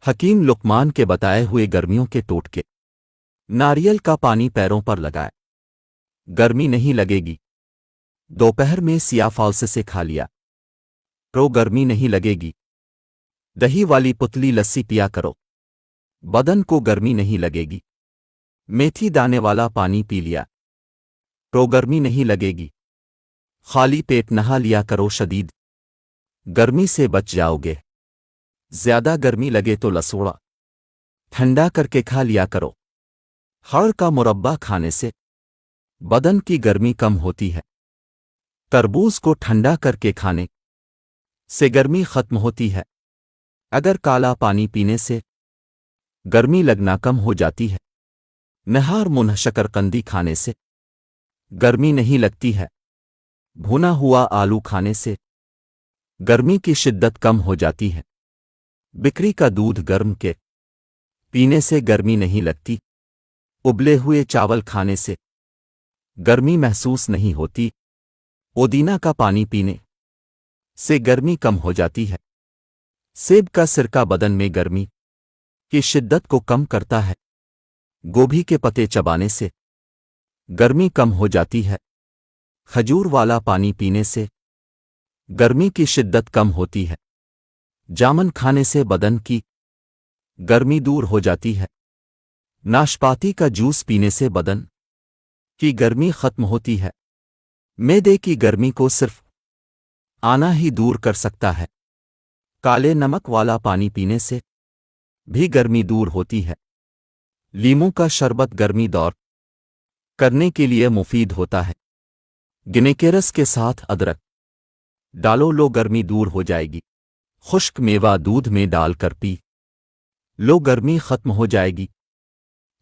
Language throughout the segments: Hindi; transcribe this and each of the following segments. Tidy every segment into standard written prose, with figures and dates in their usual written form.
हकीम लुकमान के बताए हुए गर्मियों के टोटके। नारियल का पानी पैरों पर लगाए, गर्मी नहीं लगेगी। दोपहर में सिया फालसे से खा लिया, तो गर्मी नहीं लगेगी। दही वाली पुतली लस्सी पिया करो, बदन को गर्मी नहीं लगेगी। मेथी दाने वाला पानी पी लिया, तो गर्मी नहीं लगेगी। खाली पेट नहा लिया करो, शदीद गर्मी से बच जाओगे। ज्यादा गर्मी लगे तो लसूड़ा ठंडा करके खा लिया करो। हड़ का मुरब्बा खाने से बदन की गर्मी कम होती है। तरबूज को ठंडा करके खाने से गर्मी खत्म होती है। अगर काला पानी पीने से गर्मी लगना कम हो जाती है। नहार मुन्ह शकरकंदी खाने से गर्मी नहीं लगती है। भुना हुआ आलू खाने से गर्मी की शिद्दत कम हो जाती है। बिक्री का दूध गर्म के पीने से गर्मी नहीं लगती। उबले हुए चावल खाने से गर्मी महसूस नहीं होती। पुदीना का पानी पीने से गर्मी कम हो जाती है। सेब का सिरका बदन में गर्मी की शिद्दत को कम करता है। गोभी के पत्ते चबाने से गर्मी कम हो जाती है। खजूर वाला पानी पीने से गर्मी की शिद्दत कम होती है। जामुन खाने से बदन की गर्मी दूर हो जाती है। नाशपाती का जूस पीने से बदन की गर्मी खत्म होती है। मैदे की गर्मी को सिर्फ आना ही दूर कर सकता है। काले नमक वाला पानी पीने से भी गर्मी दूर होती है। लीमू का शरबत गर्मी दूर करने के लिए मुफीद होता है। गन्ने के रस के साथ अदरक डालो, लो गर्मी दूर हो जाएगी। खुश्क मेवा दूध में डालकर पी लो, गर्मी खत्म हो जाएगी।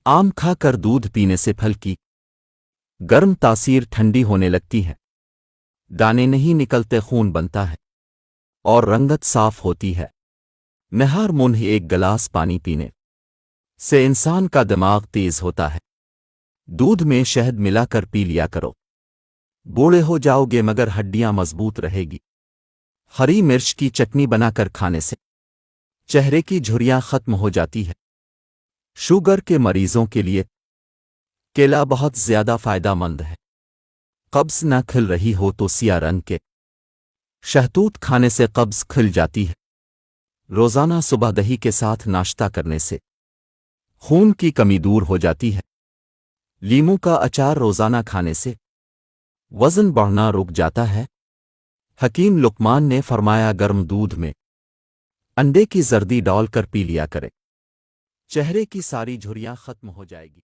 आम खाकर दूध पीने से फल की गर्म तासीर ठंडी होने लगती है। दाने नहीं निकलते, खून बनता है और रंगत साफ होती है। नहार मुन्ह एक गिलास पानी पीने से इंसान का दिमाग तेज होता है। दूध में शहद मिलाकर पी लिया करो, बूढ़े हो जाओगे मगर हड्डियां मजबूत रहेगी। हरी मिर्च की चटनी बनाकर खाने से चेहरे की झुर्रियां खत्म हो जाती है। शुगर के मरीजों के लिए केला बहुत ज्यादा फायदेमंद है। कब्ज न खिल रही हो तो सिया रंग के शहतूत खाने से कब्ज खिल जाती है। रोजाना सुबह दही के साथ नाश्ता करने से खून की कमी दूर हो जाती है। लीमू का अचार रोजाना खाने से वजन बढ़ना रुक जाता है। हकीम लुकमान ने फरमाया, गर्म दूध में अंडे की जर्दी डालकर पी लिया करें, चेहरे की सारी झुर्रियां खत्म हो जाएगी।